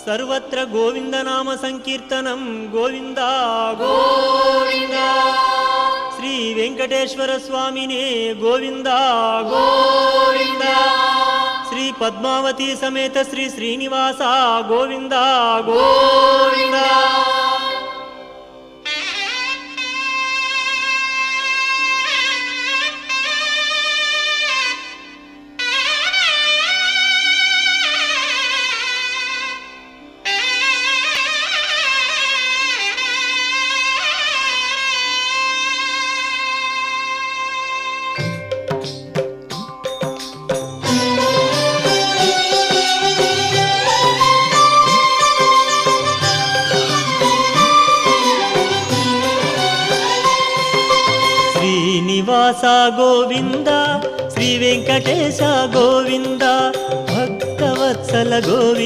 ಸರ್ವತ್ರ ಗೋವಿಂದ ನಾಮ ಸಂಕೀರ್ತನಂ ಗೋವಿಂದ ಗೋವಿಂದ. ಶ್ರೀ ವೆಂಕಟೇಶ್ವರ ಸ್ವಾಮಿನೇ ಗೋವಿಂದ ಗೋವಿಂದ. ಶ್ರೀ ಪದ್ಮಾವತಿ ಸಮೇತ ಶ್ರೀ ಶ್ರೀನಿವಾಸ ಗೋವಿಂದ ಗೋವಿಂದ. ಶ್ರೀನಿವಾಸ ಗೋವಿಂದ, ಶ್ರೀ ವೆಂಕಟೇಶ ಗೋವಿಂದ, ಭಕ್ತವತ್ಸಲ ಗೋವಿಂದ.